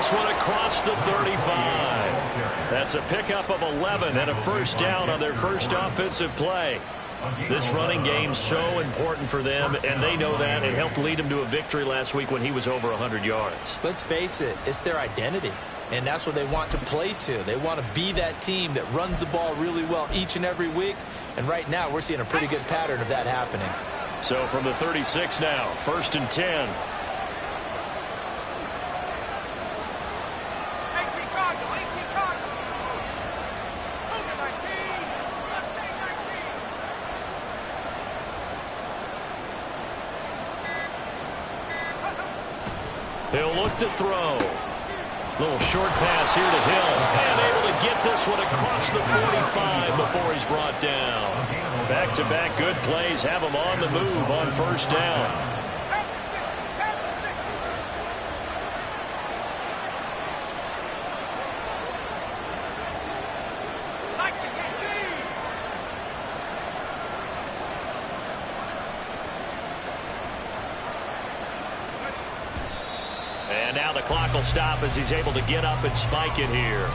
this one across the 35. That's a pickup of 11 and a first down on their first offensive play. This running game's so important for them, and they know that. It helped lead them to a victory last week when he was over 100 yards. Let's face it, it's their identity, and that's what they want to play to. They want to be that team that runs the ball really well each and every week, and right now we're seeing a pretty good pattern of that happening. So from the 36 now, 1st and 10. He'll look to throw. Little short pass here to Hill. And able to get this one across the 45 before he's brought down. Back-to-back good plays have him on the move on first down. And now the clock will stop as he's able to get up and spike it here.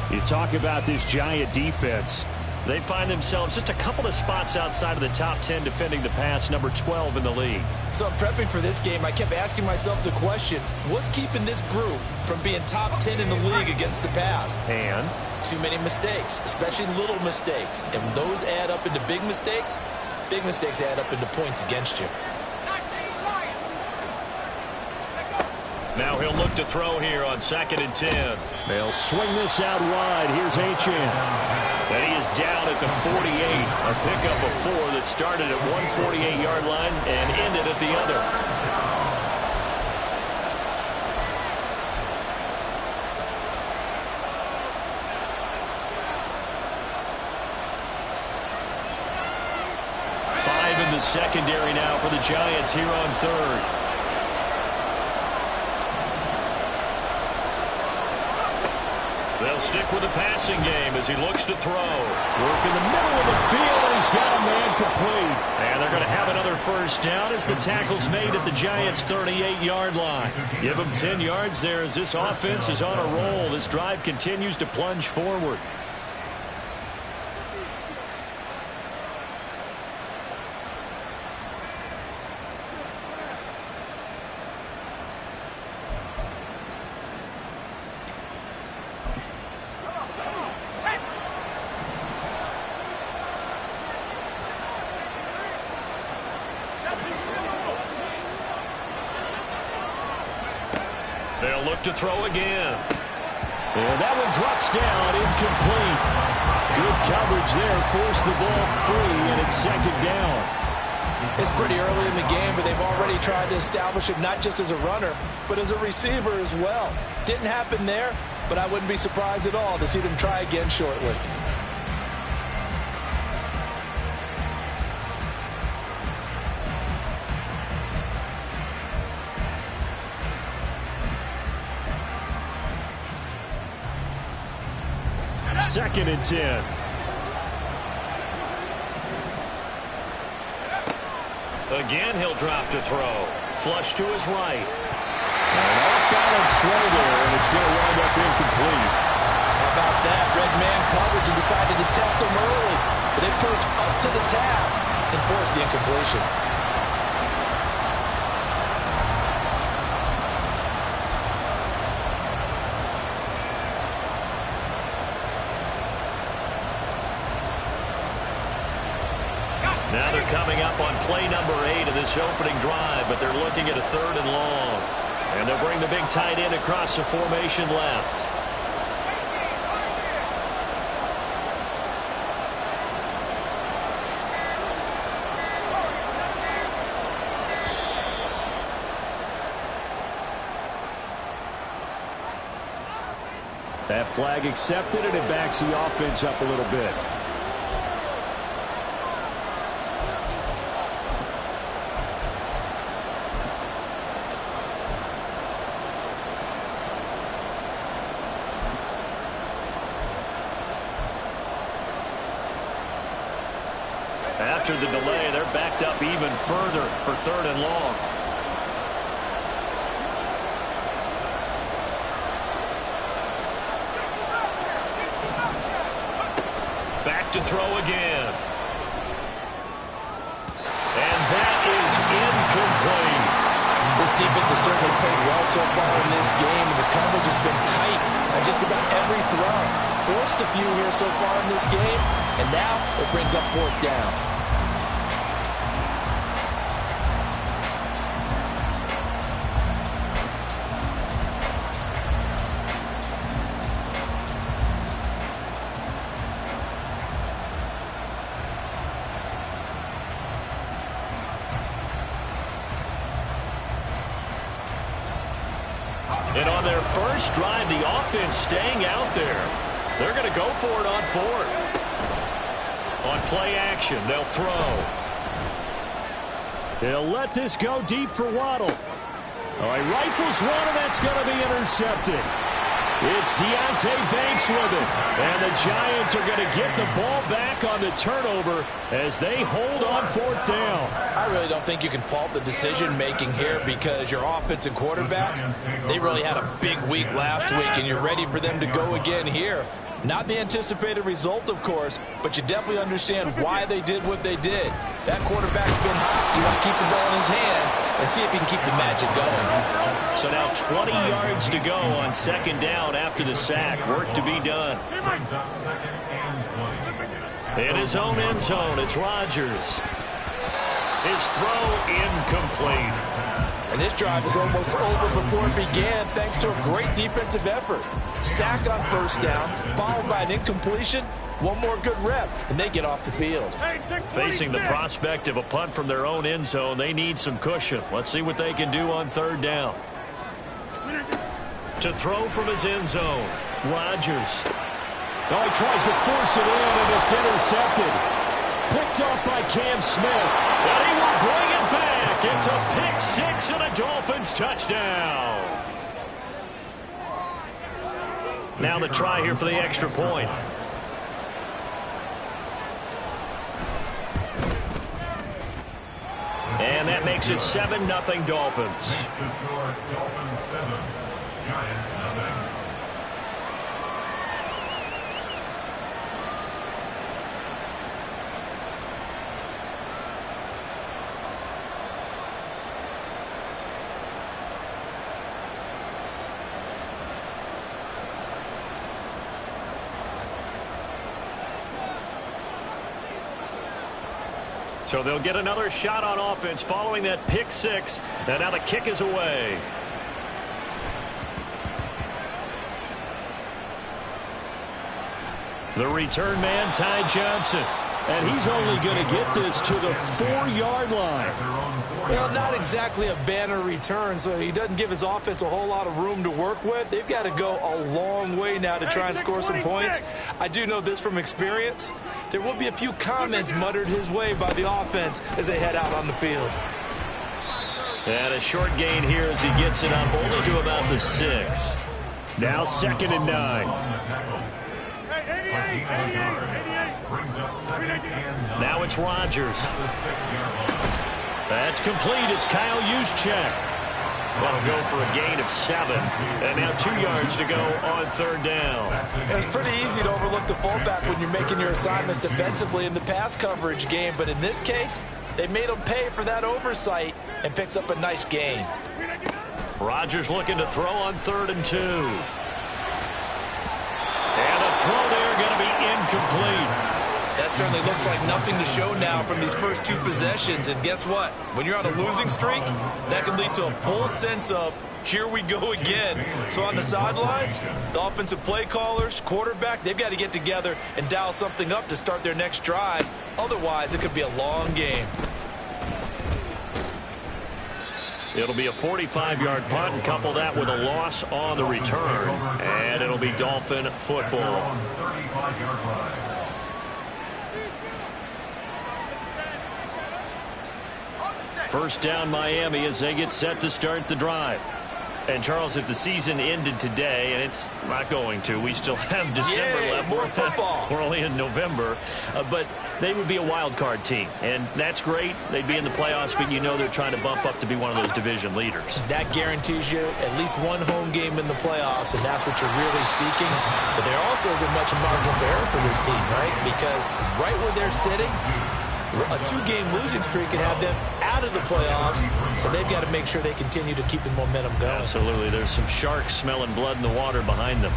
You talk about this Giant defense. They find themselves just a couple of spots outside of the top 10 defending the pass, number 12 in the league. So I'm prepping for this game. I kept asking myself the question, what's keeping this group from being top 10 in the league against the pass? And? Too many mistakes, especially little mistakes. And when those add up into big mistakes add up into points against you. Now he'll look to throw here on 2nd and 10. They'll swing this out wide. Here's H.M. And he is down at the 48. A pickup of 4 that started at one 48-yard line and ended at the other. Five in the secondary now for the Giants here on 3rd. They'll stick with the passing game as he looks to throw. Work in the middle of the field, and he's got a man complete. And they're going to have another first down as the tackle's made at the Giants' 38-yard line. Give them 10 yards there as this offense is on a roll. This drive continues to plunge forward. They'll look to throw again. And that one drops down, incomplete. Good coverage there, forced the ball free, and it's 2nd down. It's pretty early in the game, but they've already tried to establish him not just as a runner, but as a receiver as well. Didn't happen there, but I wouldn't be surprised at all to see them try again shortly. Second and 10. Again, he'll drop to throw. Flush to his right. An off-balance throw there, and it's going to wind up incomplete. How about that? Red man coverage and decided to test him early. But they proved up to the task and forced the incompletion. Now they're coming up on play number 8 of this opening drive, but they're looking at a 3rd and long. And they'll bring the big tight end across the formation left. That flag accepted, and it backs the offense up a little bit. After the delay, they're backed up even further for 3rd and long. to throw again. And that is incomplete. This defense has certainly played well so far in this game, and the coverage has been tight on just about every throw. Forced a few here so far in this game, and now it brings up fourth down. And on their first drive, the offense staying out there. They're going to go for it on fourth. On play action, they'll throw. They'll let this go deep for Waddle. Oh, he rifles one, and that's going to be intercepted. It's Deonte Banks with it. And the Giants are going to get the ball back on the turnover as they hold on fourth down. I really don't think you can fault the decision-making here because your offense and quarterback, they really had a big week last week, and you're ready for them to go again here. Not the anticipated result, of course, but you definitely understand why they did what they did. That quarterback's been hot. You want to keep the ball in his hands and see if he can keep the magic going. So now 20 yards to go on second down after the sack. Work to be done. In his own end zone, it's Rodgers. His throw incomplete. And this drive is almost over before it began thanks to a great defensive effort. Sack on first down, followed by an incompletion. One more good rep, and they get off the field. Facing the prospect of a punt from their own end zone, they need some cushion. Let's see what they can do on third down. To throw from his end zone, Rodgers. Oh, he tries to force it in, and it's intercepted. Picked off by Cam Smith. And he will bring it back. It's a pick six and a Dolphins touchdown. Now the try here for the extra point. And that makes it 7-0 Dolphins. Dolphins 7, Giants 0. So they'll get another shot on offense following that pick six. And now the kick is away. The return man, Ty Johnson. And he's only going to get this to the 4-yard line. Well, not exactly a banner return, so he doesn't give his offense a whole lot of room to work with. They've got to go a long way now to try and score some points. I do know this from experience. There will be a few comments muttered his way by the offense as they head out on the field. And a short gain here as he gets it up only to about the 6. Now 2nd and 9. Now it's Rodgers. That's complete. It's Kyle Juszczyk. That'll go for a gain of 7. And now 2 yards to go on third down. It's pretty easy to overlook the fullback when you're making your assignments defensively in the pass coverage game. But in this case, they made him pay for that oversight and picks up a nice gain. Rodgers looking to throw on 3rd and 2. And the throw there going to be incomplete. That certainly looks like nothing to show now from these first 2 possessions. And guess what? When you're on a losing streak, that can lead to a full sense of, here we go again. So on the sidelines, the offensive play callers, quarterback, they've got to get together and dial something up to start their next drive. Otherwise, it could be a long game. It'll be a 45-yard punt and couple that with a loss on the return. And it'll be Dolphin football. First down Miami as they get set to start the drive. And, Charles, if the season ended today, and it's not going to, we still have December left. More football. We're only in November. But they would be a wild card team, and that's great. They'd be in the playoffs, but you know they're trying to bump up to be one of those division leaders. That guarantees you at least one home game in the playoffs, and that's what you're really seeking. But there also isn't much margin for error for this team, right? Because right where they're sitting, a 2-game losing streak can have them out of the playoffs, so they've got to make sure they continue to keep the momentum going. Absolutely. There's some sharks smelling blood in the water behind them.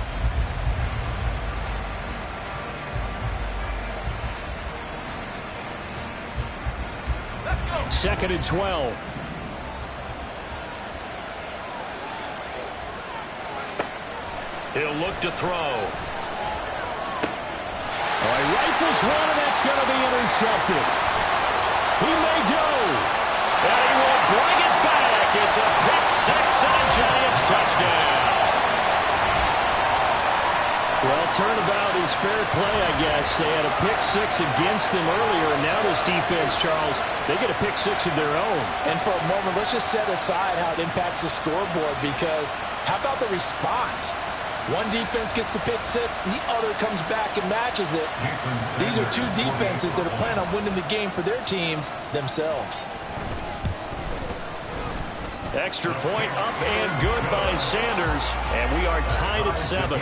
Second and 12. He'll look to throw. Rifles one, and that's going to be intercepted. He may go. And he will bring it back. It's a pick-6 and a Giants touchdown. Well, turnabout is fair play, I guess. They had a pick-6 against them earlier, and now this defense, Charles, they get a pick-6 of their own. And for a moment, let's just set aside how it impacts the scoreboard, because how about the response? One defense gets the pick-6, the other comes back and matches it. These are two defenses that are planning on winning the game for their teams themselves. Extra point up and good by Sanders, and we are tied at 7.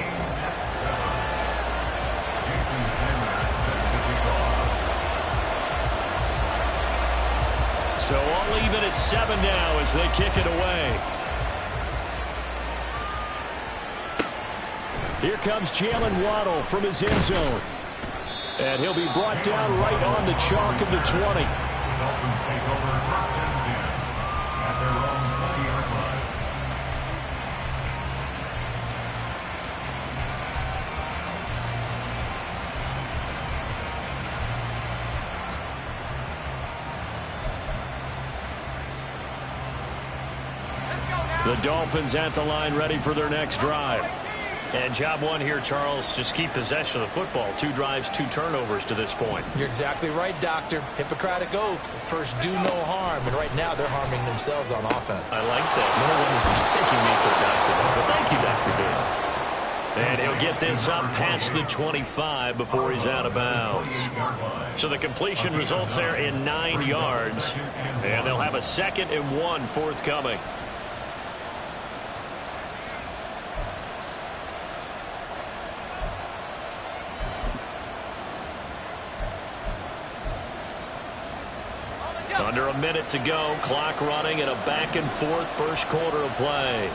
So all even at 7 now as they kick it away. Here comes Jalen Waddle from his end zone. And he'll be brought down right on the chalk of the 20. Dolphins take over first and 10 at their own 20-yard line. The Dolphins at the line ready for their next drive. And job one here, Charles, just keep possession of the football. 2 drives, 2 turnovers to this point. You're exactly right, Doctor. Hippocratic oath. First, do no harm. And right now, they're harming themselves on offense. I like that. No one is mistaking me for a doctor. But thank you, Dr. Davis. And he'll get this up past the 25 before he's out of bounds. So the completion results there in 9 yards. And they'll have a 2nd and 1 forthcoming. Under a minute to go, clock running in a back-and-forth first quarter of play.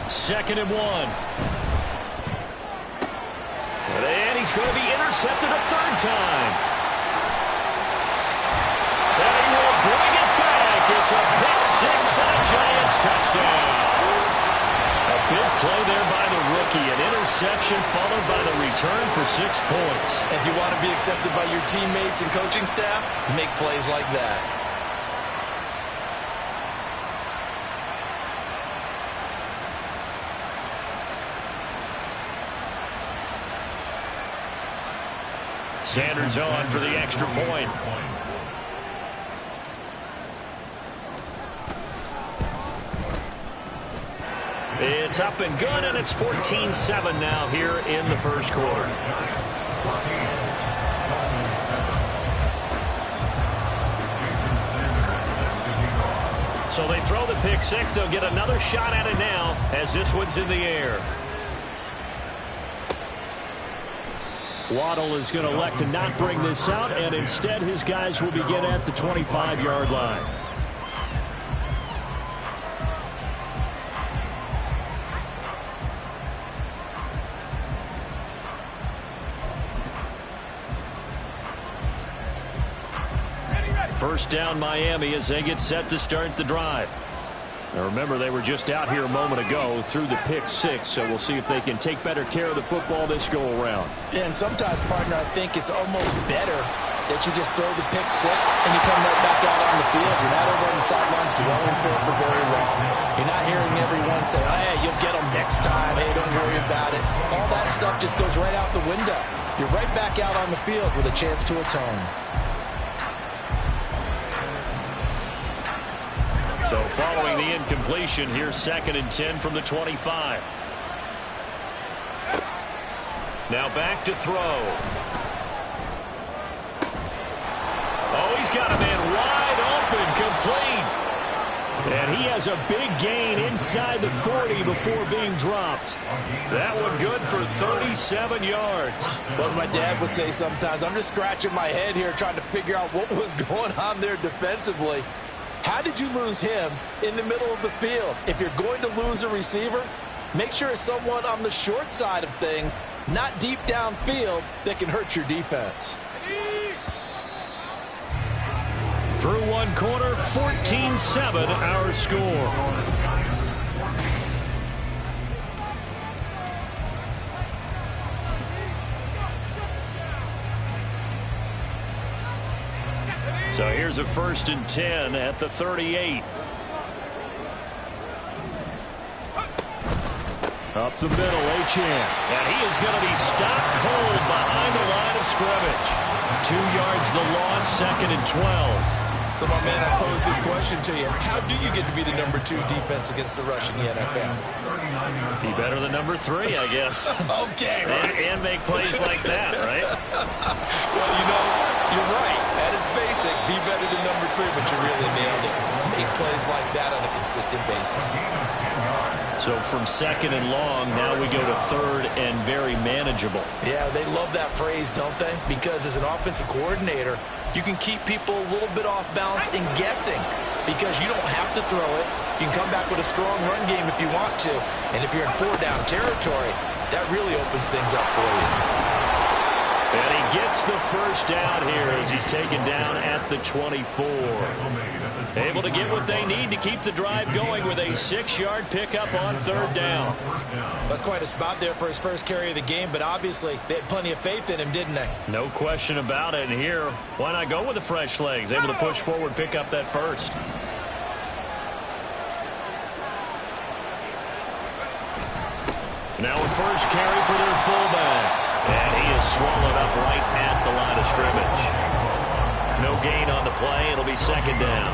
Second and 1. And he's going to be intercepted a 3rd time. And he will bring it back. It's a pick-6 and a Giants touchdown. A big play there by the rookie. An interception followed by the return for 6 points. If you want to be accepted by your teammates and coaching staff, make plays like that. Sanders on for the extra point. It's up and good, and it's 14-7 now here in the first quarter. So they throw the pick-6. They'll get another shot at it now as this one's in the air. Waddle is going to elect to not bring this out, and instead his guys will begin at the 25-yard line. First down Miami as they get set to start the drive. Now remember, they were just out here a moment ago through the pick-6, so we'll see if they can take better care of the football this go-around. Yeah, and sometimes, partner, I think it's almost better that you just throw the pick-6 and you come right back out on the field. You're not over on the sidelines dwelling for very long. You're not hearing everyone say, hey, you'll get them next time. Hey, don't worry about it. All that stuff just goes right out the window. You're right back out on the field with a chance to atone. So following the incompletion, here's 2nd and 10 from the 25. Now back to throw. Oh, he's got a man wide open, complete. And he has a big gain inside the 40 before being dropped. That one good for 37 yards. Well, as my dad would say sometimes, I'm just scratching my head here trying to figure out what was going on there defensively. How did you lose him in the middle of the field? If you're going to lose a receiver, make sure it's someone on the short side of things, not deep downfield, that can hurt your defense. Through one quarter, 14-7 our score. So here's a 1st and 10 at the 38. Up the middle, Achane. And he is going to be stopped cold behind the line of scrimmage. 2 yards the loss, 2nd and 12. So, my man, I pose this question to you. How do you get to be the number 2 defense against the rush in the NFL? Be better than number 3, I guess. Okay, right. And make plays like that, right? Well, you know, you're right. At its basic, be better than number 3, but you really nailed it. Make plays like that on a consistent basis. So from 2nd and long, now we go to 3rd and very manageable. Yeah, they love that phrase, don't they? Because as an offensive coordinator, you can keep people a little bit off balance and guessing because you don't have to throw it. You can come back with a strong run game if you want to. And if you're in 4-down territory, that really opens things up for you. And he gets the first down here as he's taken down at the 24. Able to get what they need to keep the drive going with a 6-yard pickup on 3rd down. That's quite a spot there for his first carry of the game, but obviously they had plenty of faith in him, didn't they? No question about it. And here, why not go with the fresh legs? Able to push forward, pick up that first. Now a first carry for their fullback. And he is swallowed up right at the line of scrimmage. No gain on the play. It'll be 2nd down.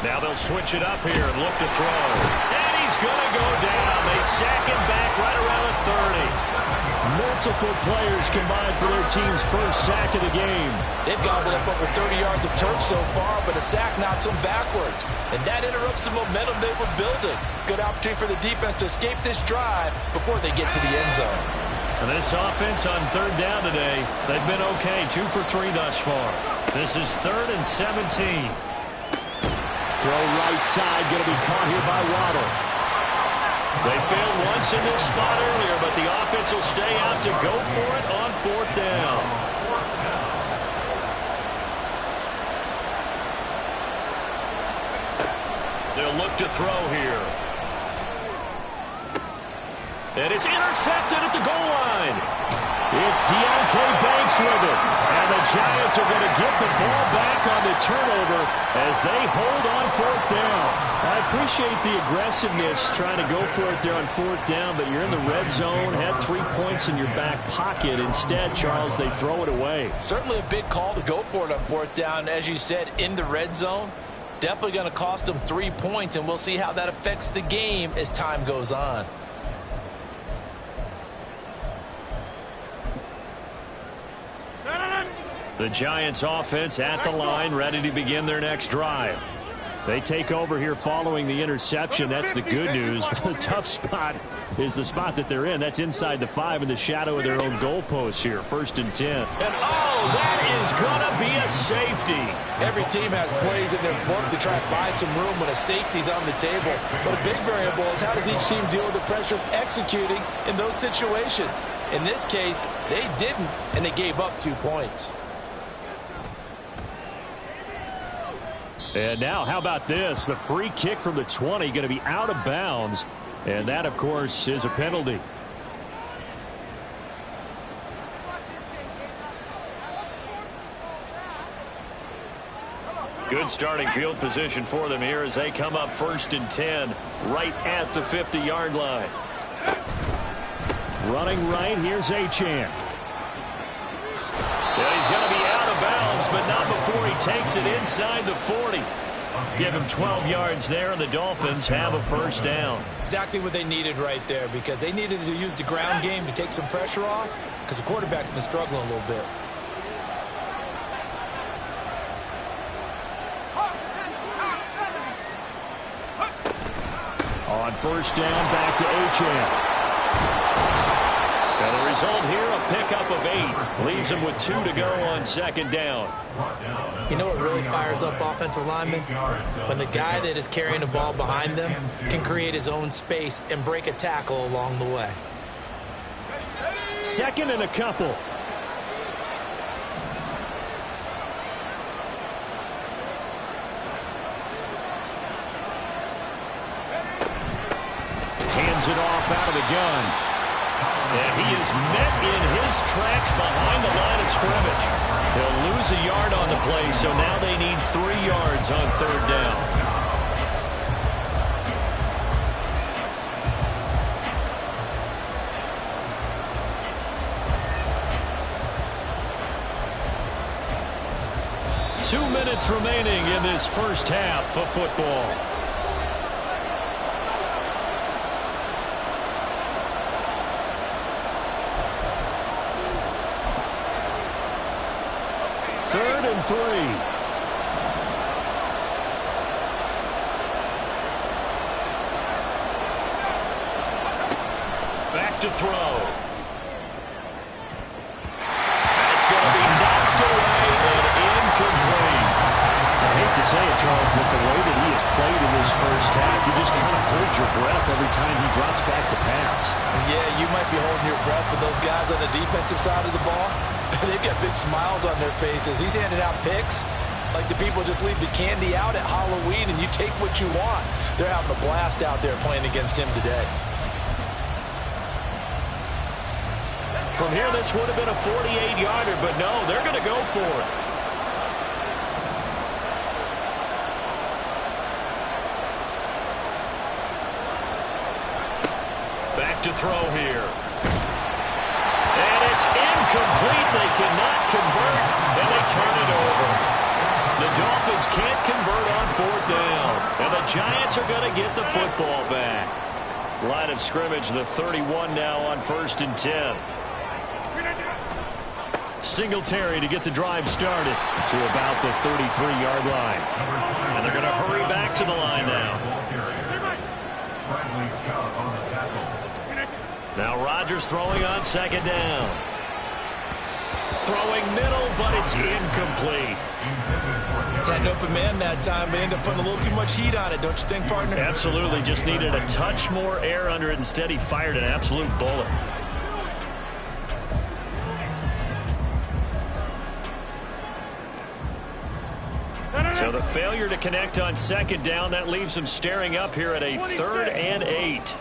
Now they'll switch it up here and look to throw. And he's going to go down. They sack him back right around the 30. Multiple players combined for their team's first sack of the game. They've gobbled up over 30 yards of turf so far, but a sack knocks them backwards. And that interrupts the momentum they were building. Good opportunity for the defense to escape this drive before they get to the end zone. And this offense on 3rd down today, they've been okay. 2 for 3 thus far. This is 3rd and 17. Throw right side, going to be caught here by Waddle. They failed once in this spot earlier, but the offense will stay out to go for it on 4th down. They'll look to throw here. And it's intercepted at the goal line. It's Deonte Banks with it. And the Giants are going to get the ball back on the turnover as they hold on 4th down. I appreciate the aggressiveness trying to go for it there on 4th down, but you're in the red zone, had 3 points in your back pocket. Instead, Charles, they throw it away. Certainly a big call to go for it on 4th down. As you said, in the red zone, definitely going to cost them 3 points, and we'll see how that affects the game as time goes on. The Giants offense at the line, ready to begin their next drive. They take over here following the interception. That's the good news. The tough spot is the spot that they're in. That's inside the 5 in the shadow of their own goalpost here. 1st and 10. And that is going to be a safety. Every team has plays in their book to try and buy some room when a safety's on the table. But a big variable is how does each team deal with the pressure of executing in those situations. In this case, they didn't, and they gave up 2 points. And now, how about this? The free kick from the 20 going to be out of bounds. And that, of course, is a penalty. Good starting field position for them here as they come up 1st and 10 right at the 50-yard line. Running right, here's Achane. Yeah, he's going to be out of bounds, but not before he takes it inside the 40. Give him 12 yards there, and the Dolphins have a 1st down. Exactly what they needed right there, because they needed to use the ground game to take some pressure off, because the quarterback's been struggling a little bit. On 1st down, back to Achane. And the result here, a pickup of 8. Leaves him with 2 to go on 2nd down. You know what really fires up offensive linemen? When the guy that is carrying the ball behind them can create his own space and break a tackle along the way. 2nd and a couple. Hands it off out of the gun. And he is met in his tracks behind the line of scrimmage. He'll lose a yard on the play, so now they need 3 yards on 3rd down. Two minutes remaining in this first half of football. Third and 3. Back to throw. That's going to be knocked away and incomplete. I hate to say it, Charles, but the way that he has played in this first half, you just kind of hold your breath every time he drops back to pass. Yeah, you might be holding your breath, but those guys on the defensive side of the ball, they've got big smiles on their faces. He's handing out picks like the people just leave the candy out at Halloween and you take what you want. They're having a blast out there playing against him today. From here, this would have been a 48-yarder, but no, they're going to go for it. Back to throw here. And it's incomplete. They cannot convert, and they turn it over. The Dolphins can't convert on 4th down, and the Giants are going to get the football back. Line of scrimmage, the 31 now on 1st and 10. Singletary to get the drive started to about the 33-yard line. And they're going to hurry back to the line now. Now Rodgers throwing on 2nd down. Throwing middle, but it's incomplete. Had an open man that time, but ended up putting a little too much heat on it, don't you think, partner? Absolutely. Just needed a touch more air under it. Instead, he fired an absolute bullet. So the failure to connect on 2nd down, that leaves him staring up here at a 3rd and 8.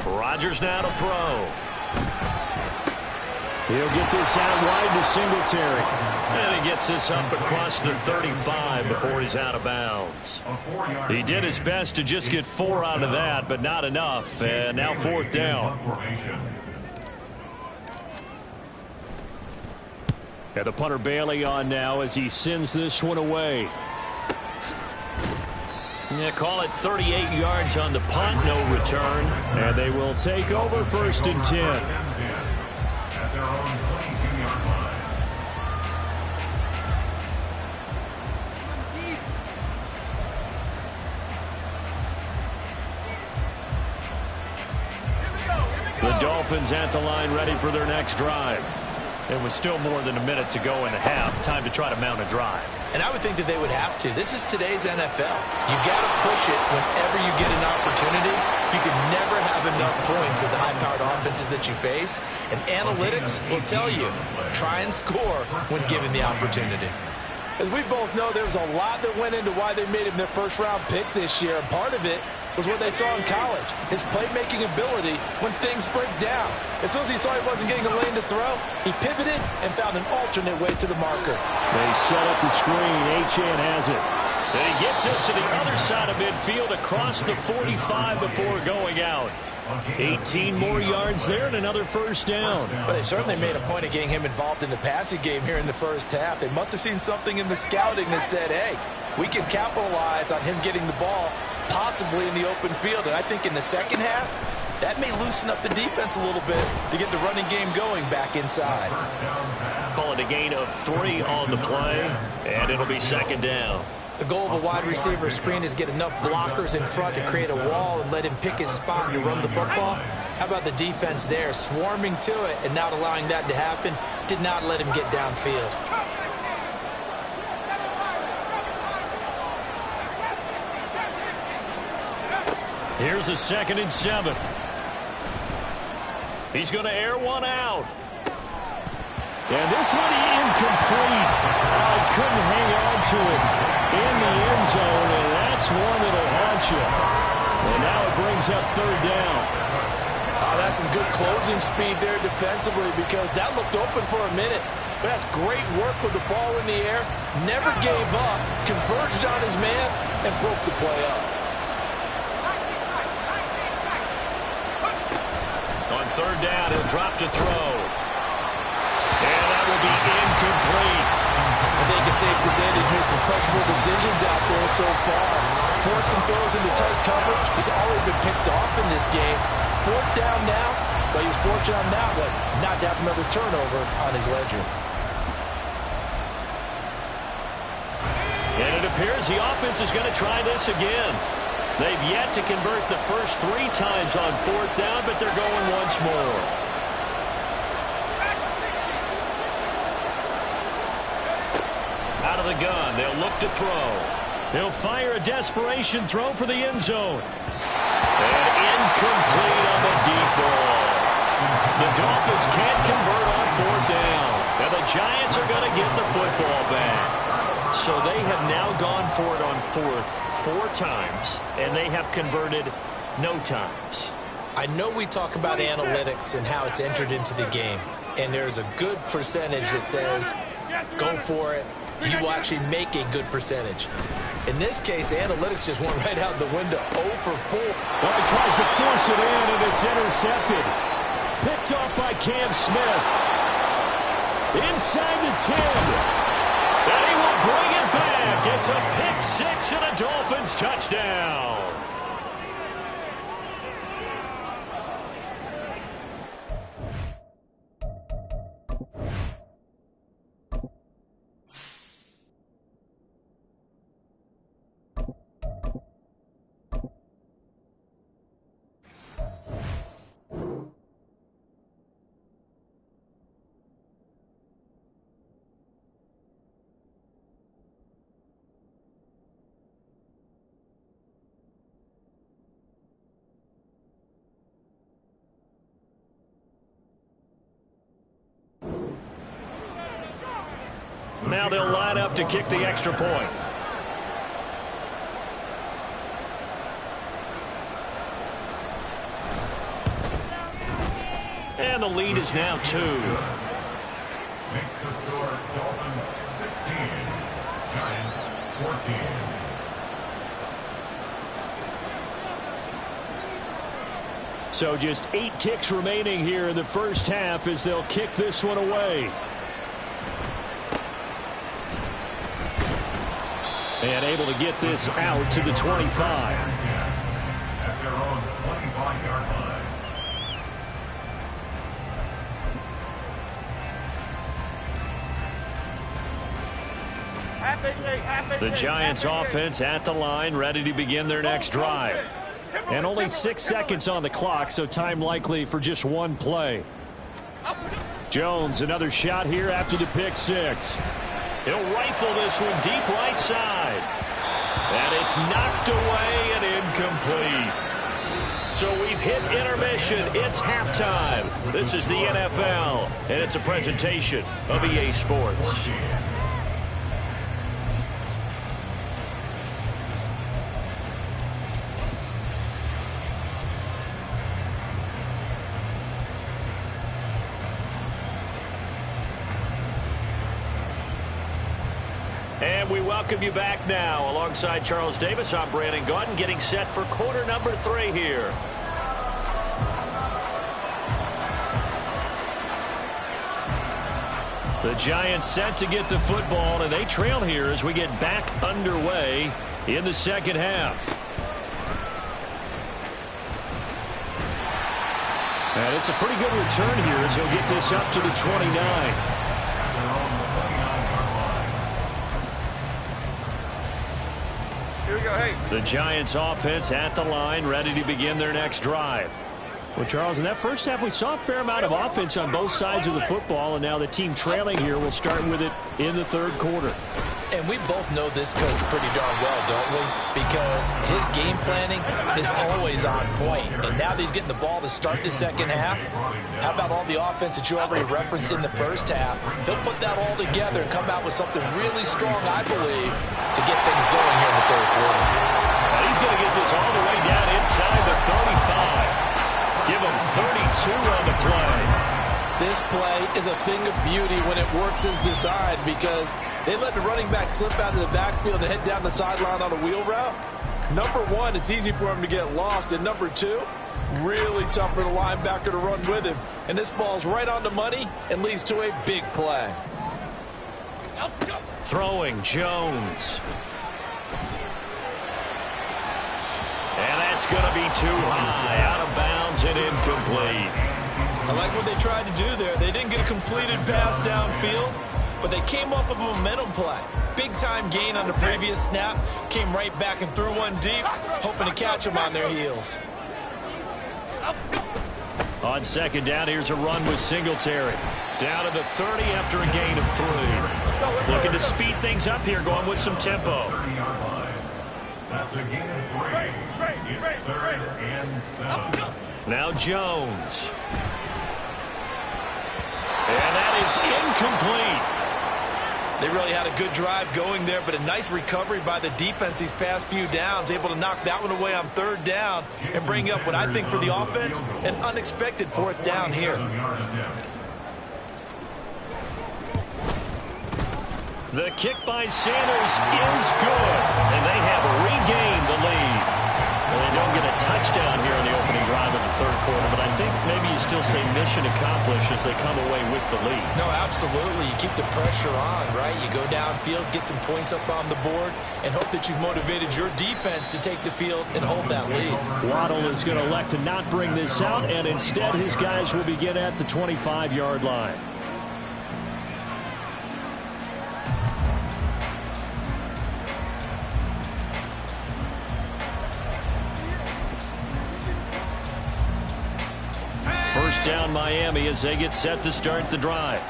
Rodgers now to throw. He'll get this out wide to Singletary. And he gets this up across the 35 before he's out of bounds. He did his best to just get 4 out of that, but not enough. And now 4th down. And the punter Bailey on now as he sends this one away. Yeah, call it 38 yards on the punt, no return. And they will take over 1st and 10. At their own 22-yard line. The Dolphins at the line ready for their next drive. There was still more than a minute to go in the half. Time to try to mount a drive. And I would think that they would have to. This is today's NFL. You got to push it whenever you get an opportunity. You can never have enough points with the high-powered offenses that you face. And analytics will tell you, try and score when given the opportunity. As we both know, there was a lot that went into why they made him their first-round pick this year. And part of it was what they saw in college, his playmaking ability when things break down. As soon as he saw he wasn't getting a lane to throw, he pivoted and found an alternate way to the marker. They set up the screen. Achane has it. And he gets us to the other side of midfield across the 45 before going out. 18 more yards there and another first down. But they certainly made a point of getting him involved in the passing game here in the first half. They must have seen something in the scouting that said, hey, we can capitalize on him getting the ball, possibly in the open field. And I think in the second half, that may loosen up the defense a little bit to get the running game going back inside. Call it a gain of 3 on the play, and it'll be second down. The goal of a wide receiver screen is get enough blockers in front to create a wall and let him pick his spot to run the football. How about the defense there, swarming to it and not allowing that to happen? Did not let him get downfield. Here's a 2nd and 7. He's going to air one out. And this one incomplete. Oh, he couldn't hang on to it in the end zone, and that's one that'll haunt you. And now it brings up 3rd down. Oh, that's some good closing speed there defensively because that looked open for a minute. But that's great work with the ball in the air. Never gave up, converged on his man, and broke the play up. On 3rd down, he'll drop to throw. And that will be incomplete. I think it's safe to say he's made some questionable decisions out there so far. Forced some throws into tight coverage. He's already been picked off in this game. 4th down now, but he was fortunate on that one not to have another turnover on his ledger. And it appears the offense is going to try this again. They've yet to convert the first 3 times on 4th down, but they're going once more. Out of the gun, they'll look to throw. They'll fire a desperation throw for the end zone. And incomplete on the deep ball. The Dolphins can't convert on 4th down. And the Giants are going to get the football back. So they have now gone for it on 4th 4 times, and they have converted no times. I know we talk about analytics and how it's entered into the game, and there's a good percentage that says, go for it, you will actually make a good percentage. In this case, the analytics just went right out the window, 0 for 4. Well, he tries to force it in, and it's intercepted. Picked off by Cam Smith. Inside the 10. And he will bring it back. It's a pick 6 and a Dolphins touchdown. Now they'll line up to kick the extra point. And the lead is now 2. Makes the score Dolphins 16, Giants 14. So just 8 ticks remaining here in the first half as they'll kick this one away. And able to get this out to the 25. At their own 25-yard line. The Giants offense at the line, ready to begin their next drive. And only 6 seconds on the clock, so time likely for just 1 play. Jones, another shot here after the pick 6. He'll rifle this one deep right side. And it's knocked away and incomplete. So we've hit intermission. It's halftime. This is the NFL, and it's a presentation of EA Sports. And we welcome you back now. Alongside Charles Davis, I'm Brandon Gaudin, getting set for quarter number 3 here. The Giants set to get the football, and they trail here as we get back underway in the second half. And it's a pretty good return here as he'll get this up to the 29. Here we go, hey. The Giants offense at the line, ready to begin their next drive. Well, Charles, in that first half, we saw a fair amount of offense on both sides of the football, and now the team trailing here will start with it in the third quarter. And we both know this coach pretty darn well, don't we? Because his game planning is always on point. And now that he's getting the ball to start the second half, how about all the offense that you already referenced in the first half? He'll put that all together and come out with something really strong, I believe, to get things going here in the third quarter. And he's going to get this all the way down inside the 35. Give him 32 on the play. This play is a thing of beauty when it works as designed because they let the running back slip out of the backfield and head down the sideline on a wheel route. Number one, it's easy for him to get lost. And number two, really tough for the linebacker to run with him. And this ball's right on the money and leads to a big play. Throwing Jones. And that's going to be too high, out of bounds and incomplete. I like what they tried to do there. They didn't get a completed pass downfield, but they came off of a momentum play. Big-time gain on the previous snap, came right back and threw one deep, hoping to catch them on their heels. On second down, here's a run with Singletary. Down to the 30 after a gain of 3. Looking to speed things up here, going with some tempo. That's a gain of 3. It's 3rd and 7. Now Jones. And that is incomplete. They really had a good drive going there, but a nice recovery by the defense these past few downs, able to knock that one away on 3rd down and bring up what I think for the offense, an unexpected 4th down here. The kick by Sanders is good, and they have regained the lead. Well, they don't get a touchdown here in the opening drive of the third quarter, but I think maybe you still say mission accomplished as they come away with the lead. No, absolutely. You keep the pressure on, right? You go downfield, get some points up on the board, and hope that you've motivated your defense to take the field and hold that lead. Waddle is going to elect to not bring this out, and instead his guys will begin at the 25-yard line. First down Miami as they get set to start the drive.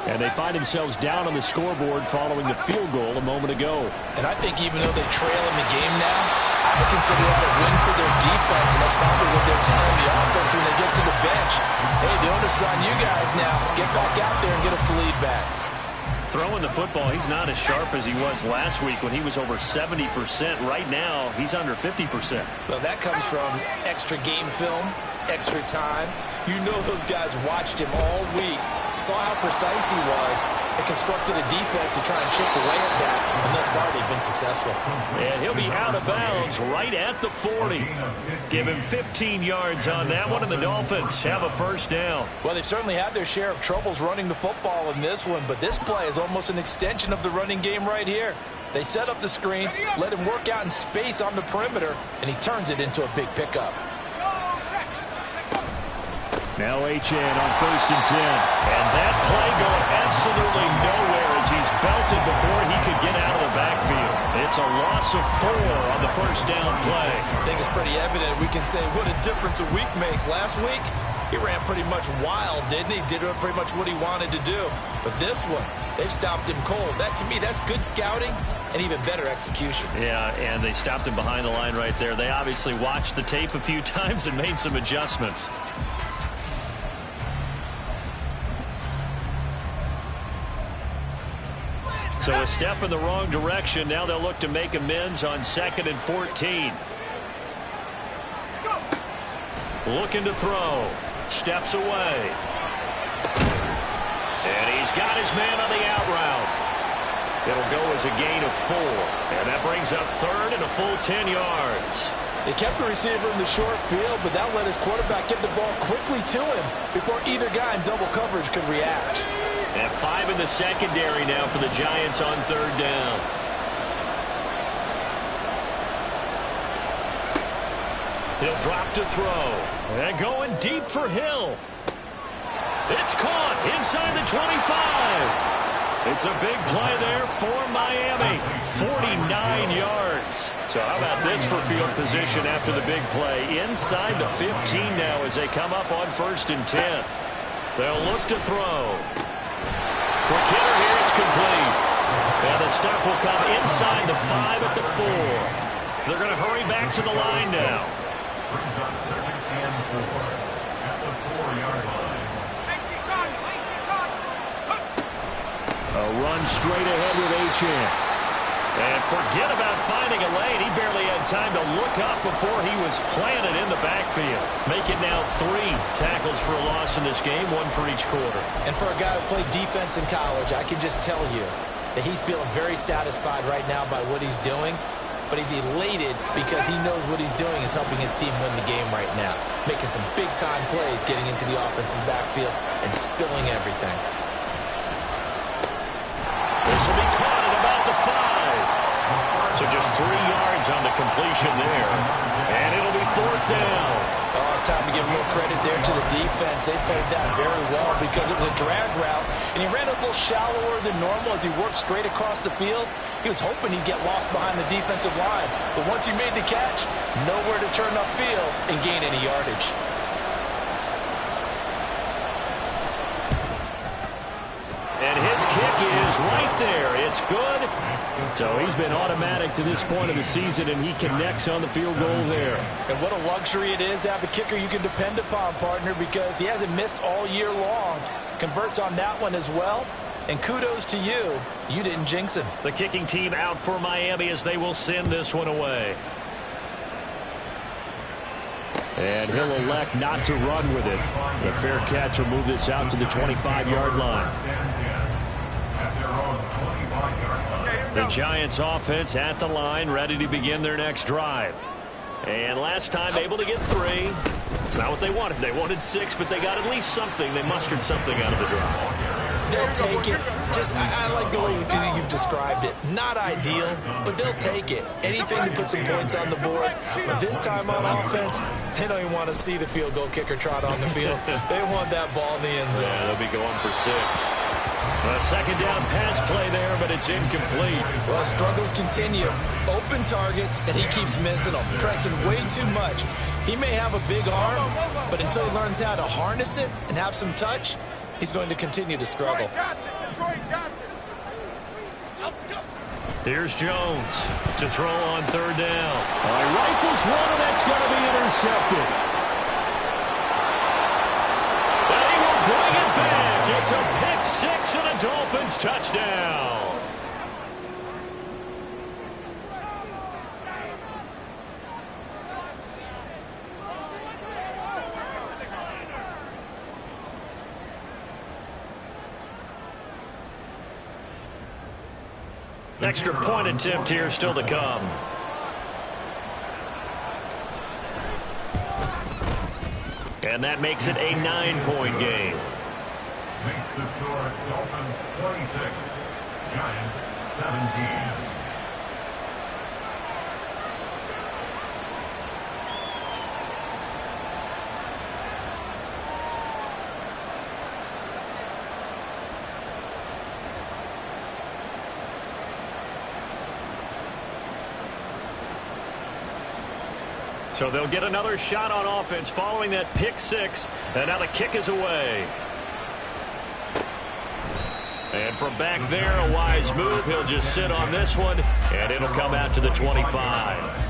And they find themselves down on the scoreboard following the field goal a moment ago. And I think even though they trail in the game now, I would consider that a win for their defense, and that's probably what they're telling the offense when they get to the bench. Hey, the onus is on you guys now. Get back out there and get us the lead back. Throwing the football, he's not as sharp as he was last week when he was over 70%. Right now, he's under 50%. Well, that comes from extra game film, extra time. You know those guys watched him all week, saw how precise he was, and constructed a defense to try and chip away at that, and thus far they've been successful. And he'll be out of bounds right at the 40. Give him 15 yards on that one, and the Dolphins have a first down. Well, they've certainly had their share of troubles running the football in this one, but this play is almost an extension of the running game right here. They set up the screen, let him work out in space on the perimeter, and he turns it into a big pickup. Now H.N. on 1st and 10. And that play going absolutely nowhere as he's belted before he could get out of the backfield. It's a loss of 4 on the first down play. I think it's pretty evident. We can say what a difference a week makes. Last week, he ran pretty much wild, didn't he? Did pretty much what he wanted to do. But this one, they've stopped him cold. That, to me, that's good scouting and even better execution. Yeah, and they stopped him behind the line right there. They obviously watched the tape a few times and made some adjustments. So a step in the wrong direction. Now they'll look to make amends on 2nd and 14. Looking to throw. Steps away. And he's got his man on the out route. It'll go as a gain of 4. And that brings up third and a full 10 yards. They kept the receiver in the short field, but that let his quarterback get the ball quickly to him before either guy in double coverage could react. And 5 in the secondary now for the Giants on third down. He'll drop to throw. And going deep for Hill. It's caught inside the 25. It's a big play there for Miami. 49 yards. So how about this for field position after the big play? Inside the 15 now as they come up on 1st and 10. They'll look to throw. For Kittle here, it's complete. And the stop will come inside the 5 at the 4. They're going to hurry back to the line now. Brings up 2nd and 4 at the 4-yard line. A run straight ahead with Achane. And forget about finding a lane. He barely had time to look up before he was planted in the backfield. Make it now 3 tackles for a loss in this game, 1 for each quarter. And for a guy who played defense in college, I can just tell you that he's feeling very satisfied right now by what he's doing. But he's elated because he knows what he's doing is helping his team win the game right now. Making some big-time plays, getting into the offense's backfield and spilling everything. This will be caught at about the 5. So just 3 yards on the completion there. And it'll be 4th down. Oh, it's time to give more credit there to the defense. They played that very well because it was a drag route, and he ran a little shallower than normal as he worked straight across the field. He was hoping he'd get lost behind the defensive line, but once he made the catch, nowhere to turn upfield and gain any yardage. And his kick is right there. It's good. So he's been automatic to this point of the season, and he connects on the field goal there. And what a luxury it is to have a kicker you can depend upon, partner, because he hasn't missed all year long. Converts on that one as well. And kudos to you. You didn't jinx him. The kicking team out for Miami as they will send this one away. And he'll elect not to run with it. The fair catch will move this out to the 25-yard line. The Giants offense at the line, ready to begin their next drive. And last time able to get 3. It's not what they wanted. They wanted 6, but they got at least something. They mustered something out of the drive. They'll take it. I like the way you've described it. Not ideal, but they'll take it. Anything to put some points on the board. But this time on offense, they don't even want to see the field goal kicker trot on the field. They want that ball in the end zone. Yeah, they'll be going for 6. A 2nd down pass play there, but it's incomplete. Well, struggles continue. Open targets, and he keeps missing them. Pressing way too much. He may have a big arm, but until he learns how to harness it and have some touch, he's going to continue to struggle. Here's Jones to throw on 3rd down. Rifles one, and that's going to be intercepted. And he will bring it back. It's a pick 6 and a Dolphins touchdown. Extra point attempt here still to come. And that makes it a 9-point game. Makes the score Dolphins 26, Giants 17. So they'll get another shot on offense following that pick 6. And now the kick is away. And from back there, a wise move. He'll just sit on this one, and it'll come out to the 25.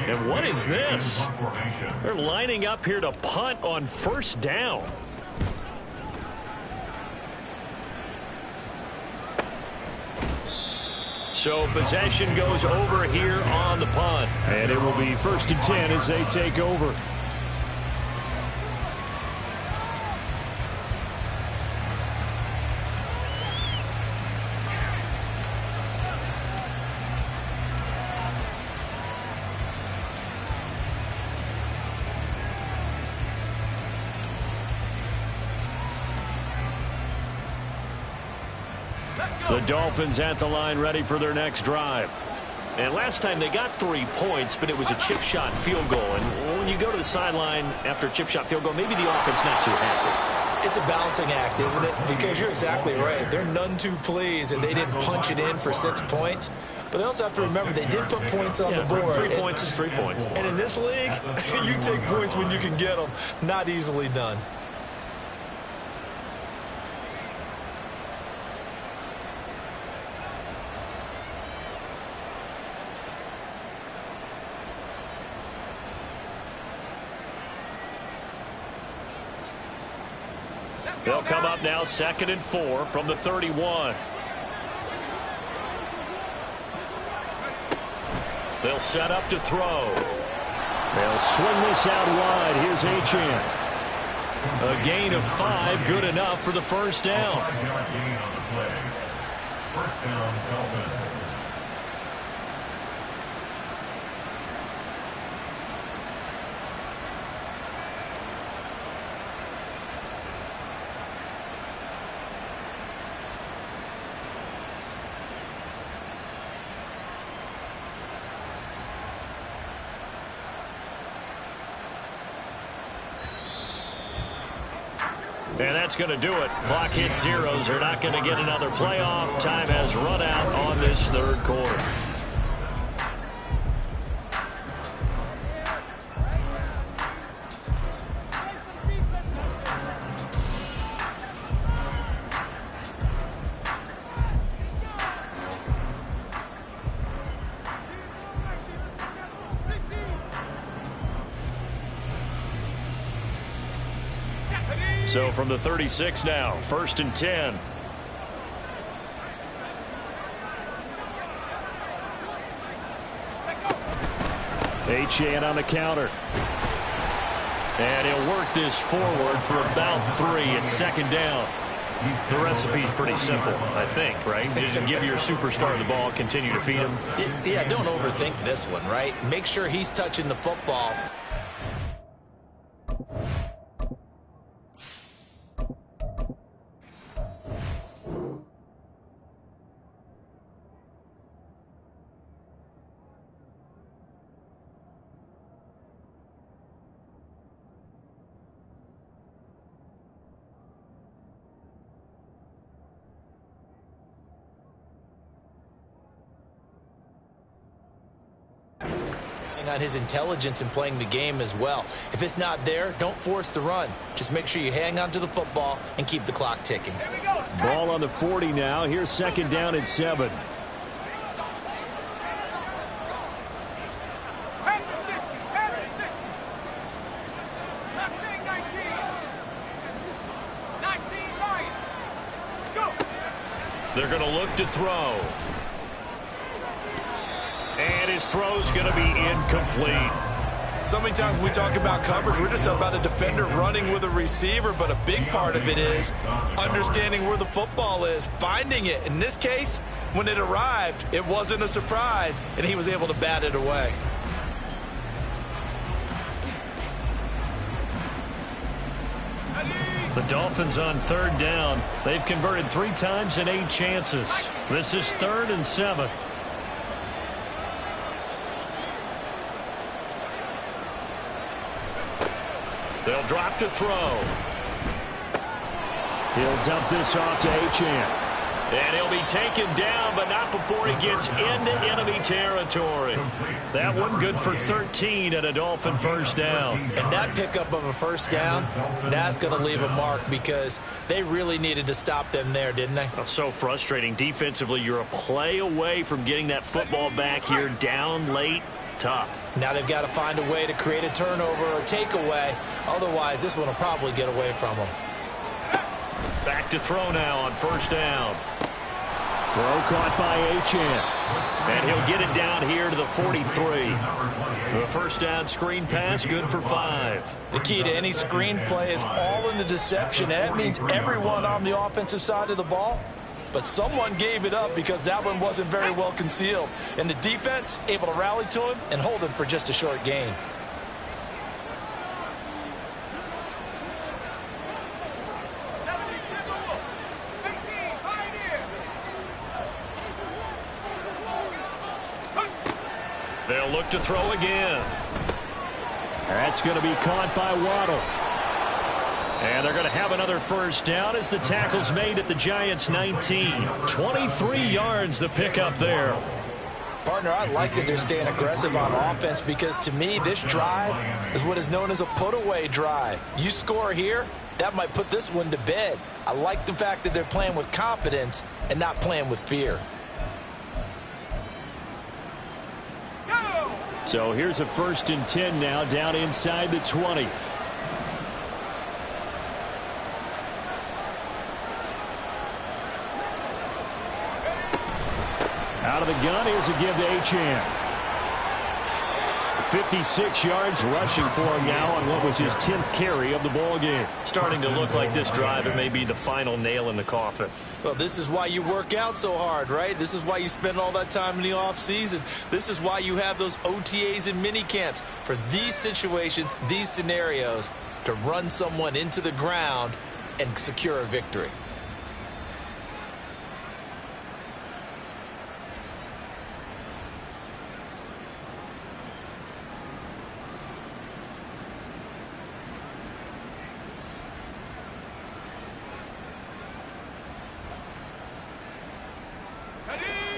And what is this? They're lining up here to punt on first down. So possession goes over here on the punt. And it will be 1st and 10 as they take over. The Dolphins at the line ready for their next drive. And last time they got 3 points, but it was a chip shot field goal. And when you go to the sideline after a chip shot field goal, maybe the offense not too happy. It's a balancing act, isn't it? Because you're exactly right. They're none too pleased and they didn't punch it in for 6 points. But they also have to remember they did put points on the board. 3 points is 3 points. And in this league, you take points when you can get them. Not easily done. They'll come up now 2nd and 4 from the 31. They'll set up to throw. They'll swing this out wide. Here's Achane. A gain of 5, good enough for the first down. 5-yard gain on the play. First down, Dolphins. And that's going to do it. Clock hits zeros. They're not going to get another playoff. Time has run out on this 3rd quarter. So from the 36 now, 1st and 10. Achane on the counter. And he'll work this forward for about 3 at 2nd down. The recipe's pretty simple, I think, right? Just give your superstar the ball, continue to feed him. Yeah, don't overthink this one, right? Make sure he's touching the football. On his intelligence and playing the game as well. If it's not there, don't force the run. Just make sure you hang on to the football and keep the clock ticking. Ball on the 40 now. Here's 2nd down and 7. They're going to look to throw. And his throw's going to be incomplete. So many times when we talk about coverage, we're just about a defender running with a receiver, but a big part of it is understanding where the football is, finding it. In this case, when it arrived, it wasn't a surprise, and he was able to bat it away. The Dolphins on 3rd down. They've converted 3 times in 8 chances. This is 3rd and 7. They'll drop to throw. He'll dump this off to Achane. And he'll be taken down, but not before he gets into enemy territory. That one good for 13 at a Dolphin first down. And that pickup of a first down, that's going to leave a mark because they really needed to stop them there, didn't they? Oh, so frustrating. Defensively, you're a play away from getting that football back here down late. tough. Now they've got to find a way to create a turnover or takeaway. Otherwise, this one will probably get away from them. Back to throw now on first down. Throw caught by Achane. And he'll get it down here to the 43. The first down screen pass, good for 5. The key to any screen play is all in the deception. That means everyone on the offensive side of the ball. But someone gave it up because that one wasn't very well concealed. And the defense able to rally to him and hold him for just a short gain. They'll look to throw again. That's going to be caught by Waddle. And they're going to have another first down as the tackle's made at the Giants' 19. 23 yards the pickup there. Partner, I like that they're staying aggressive on offense because to me this drive is what is known as a put-away drive. You score here, that might put this one to bed. I like the fact that they're playing with confidence and not playing with fear. So here's a 1st and 10 now down inside the 20. Out of the gun, here's a give to Achane. 56 yards rushing for him now on what was his 10th carry of the ball game. Starting to look like this drive, it may be the final nail in the coffin. Well, this is why you work out so hard, right? This is why you spend all that time in the offseason. This is why you have those OTAs and mini camps for these situations, these scenarios, to run someone into the ground and secure a victory.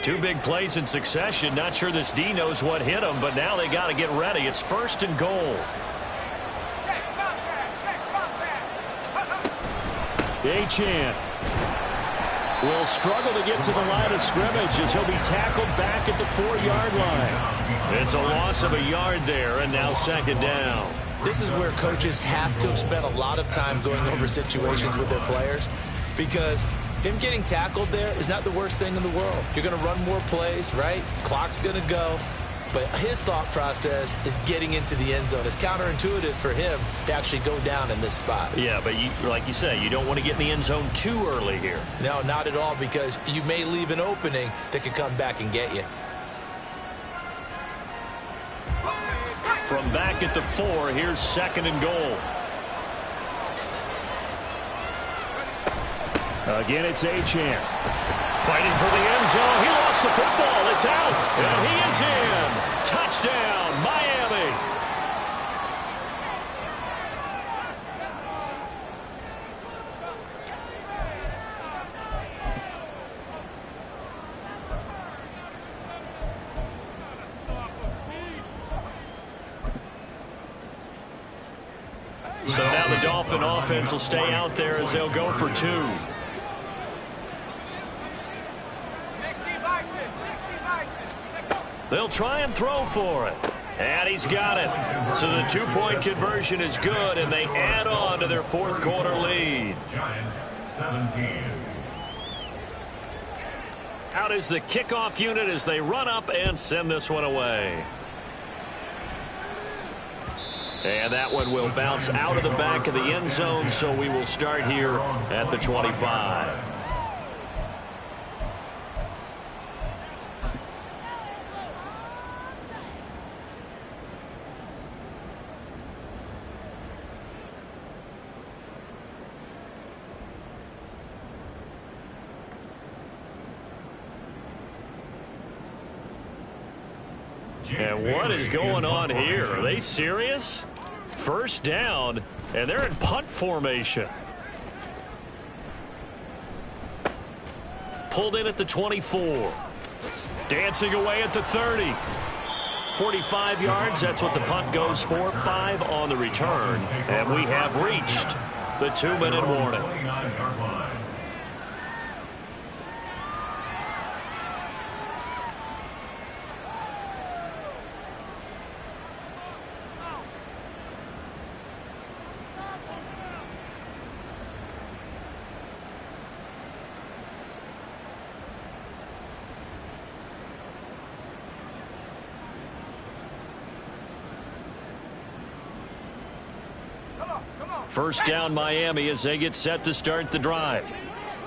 Two big plays in succession. Not sure this D knows what hit him, but now they got to get ready. It's 1st and goal. Achane will struggle to get to the line of scrimmage as he'll be tackled back at the 4-yard line. It's a loss of a yard there, and now 2nd down. This is where coaches have to have spent a lot of time going over situations with their players because him getting tackled there is not the worst thing in the world. You're going to run more plays, right? Clock's going to go. But his thought process is getting into the end zone. It's counterintuitive for him to actually go down in this spot. Yeah, but like you say, you don't want to get in the end zone too early here. No, not at all, because you may leave an opening that could come back and get you. From back at the 4, here's 2nd and goal. Again, it's Achane. Fighting for the end zone. He lost the football. It's out. And he is in. Touchdown, Miami. So now the Dolphin offense will stay out there as they'll go for 2. They'll try and throw for it. And he's got it. So the 2-point conversion is good, and they add on to their 4th quarter lead. Giants 17. Out is the kickoff unit as they run up and send this one away. And that one will bounce out of the back of the end zone, so we will start here at the 25. And what is going on here? Are they serious? 1st down, and they're in punt formation. Pulled in at the 24. Dancing away at the 30. 45 yards, that's what the punt goes for. 5 on the return, and we have reached the 2-minute warning. 29-yard line. First down Miami as they get set to start the drive.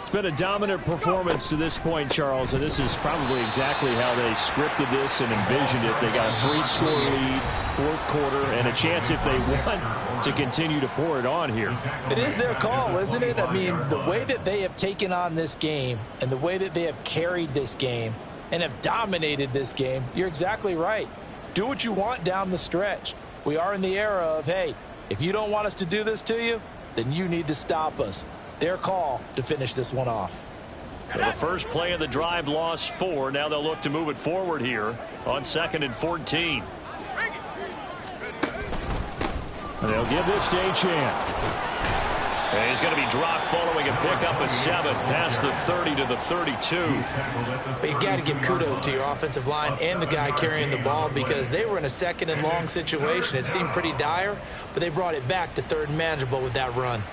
It's been a dominant performance to this point, Charles, and this is probably exactly how they scripted this and envisioned it. They got a 3-score lead, fourth quarter, and a chance if they want to continue to pour it on here. It is their call, isn't it? I mean, the way that they have taken on this game and the way that they have carried this game and have dominated this game, you're exactly right. Do what you want down the stretch. We are in the era of, hey, if you don't want us to do this to you, then you need to stop us. Their call to finish this one off. Well, the first play of the drive lost 4. Now they'll look to move it forward here on 2nd and 14. And they'll give this to Achane. And he's going to be dropped following a pickup of 7 past the 30 to the 32. But you got to give kudos to your offensive line and the guy carrying the ball because they were in a 2nd and long situation. It seemed pretty dire, but they brought it back to 3rd and manageable with that run.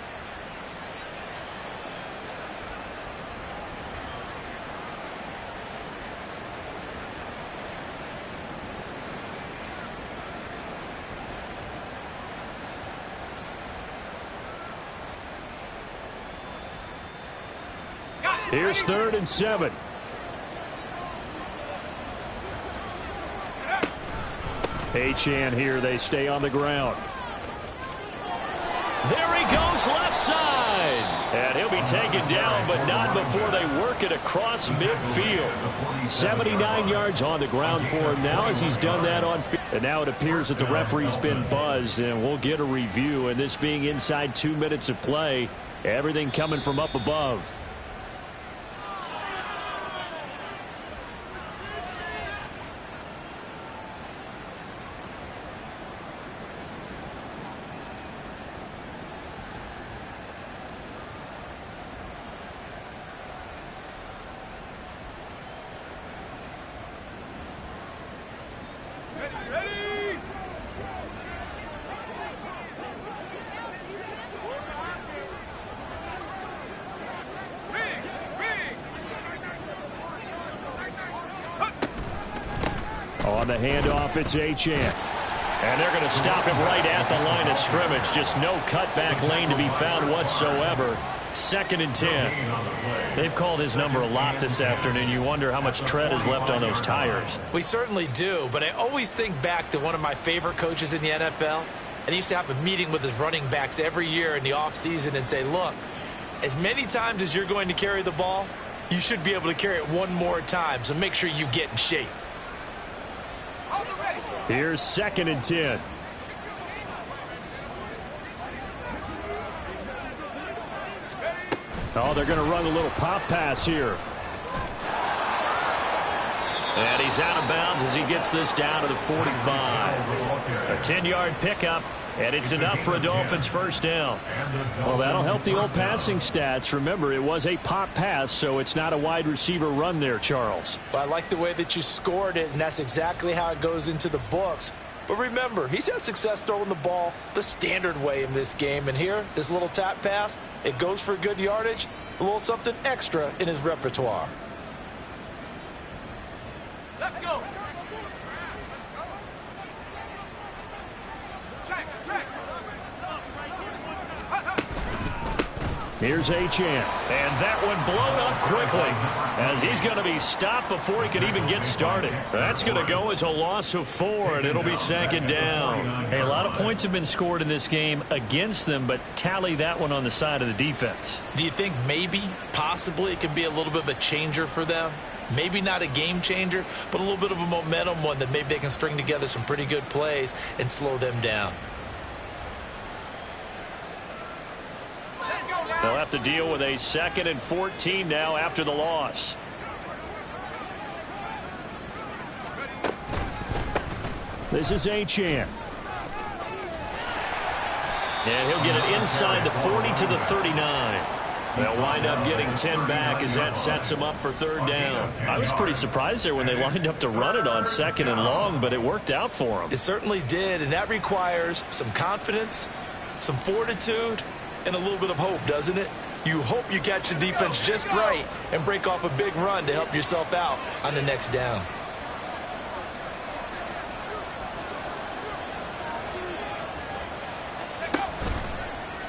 Here's 3rd and 7. Achane here. They stay on the ground. There he goes left side. And he'll be taken down, but not before they work it across midfield. 79 yards on the ground for him now as he's done that on field. And now it appears that the referee's been buzzed, and we'll get a review. And this being inside 2 minutes of play, everything coming from up above. On the handoff, it's Achane. And they're going to stop him right at the line of scrimmage. Just no cutback lane to be found whatsoever. 2nd and 10. They've called his number a lot this afternoon. You wonder how much tread is left on those tires. We certainly do, but I always think back to one of my favorite coaches in the NFL. And he used to have a meeting with his running backs every year in the offseason and say, look, as many times as you're going to carry the ball, you should be able to carry it one more time, so make sure you get in shape. Here's 2nd and 10. Oh, they're going to run a little pop pass here. And he's out of bounds as he gets this down to the 45. A 10-yard pickup, and it's enough for a Dolphins first down. Well, that'll help the old passing stats. Remember, it was a pop pass, so it's not a wide receiver run there, Charles. Well, I like the way that you scored it, and that's exactly how it goes into the books. But remember, he's had success throwing the ball the standard way in this game. And here, this little tap pass, it goes for good yardage, a little something extra in his repertoire. Let's go. Here's Achane. And that one blown up quickly as he's going to be stopped before he can even get started. That's going to go as a loss of 4, and it'll be 2nd down. Hey, a lot of points have been scored in this game against them, but tally that one on the side of the defense. Do you think maybe, possibly, it can be a little bit of a changer for them? Maybe not a game changer, but a little bit of a momentum one that maybe they can string together some pretty good plays and slow them down. They'll have to deal with a 2nd and 14 now after the loss. This is Achane. And he'll get it inside the 40 to the 39. They'll wind up getting 10 back as that sets them up for 3rd down. I was pretty surprised there when they lined up to run it on 2nd and long, but it worked out for them. It certainly did, and that requires some confidence, some fortitude, and a little bit of hope, doesn't it? You hope you catch the defense just right and break off a big run to help yourself out on the next down.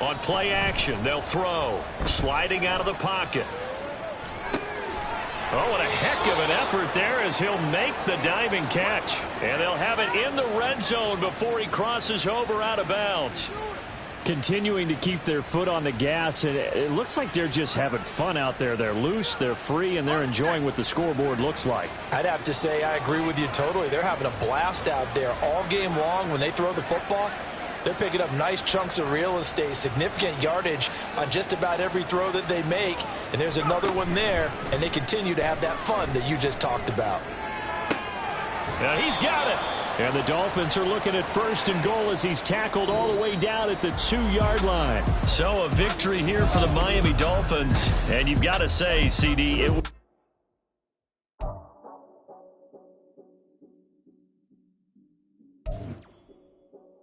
On play action, they'll throw. Sliding out of the pocket. Oh, what a heck of an effort there as he'll make the diving catch. And they'll have it in the red zone before he crosses over out of bounds. Continuing to keep their foot on the gas, and it looks like they're just having fun out there. They're loose, they're free, and they're enjoying what the scoreboard looks like. I'd have to say I agree with you totally. They're having a blast out there all game long when they throw the football. They're picking up nice chunks of real estate, significant yardage on just about every throw that they make. And there's another one there, and they continue to have that fun that you just talked about. Now he's got it. And the Dolphins are looking at 1st and goal as he's tackled all the way down at the 2-yard line. So a victory here for the Miami Dolphins. And you've got to say, CD, it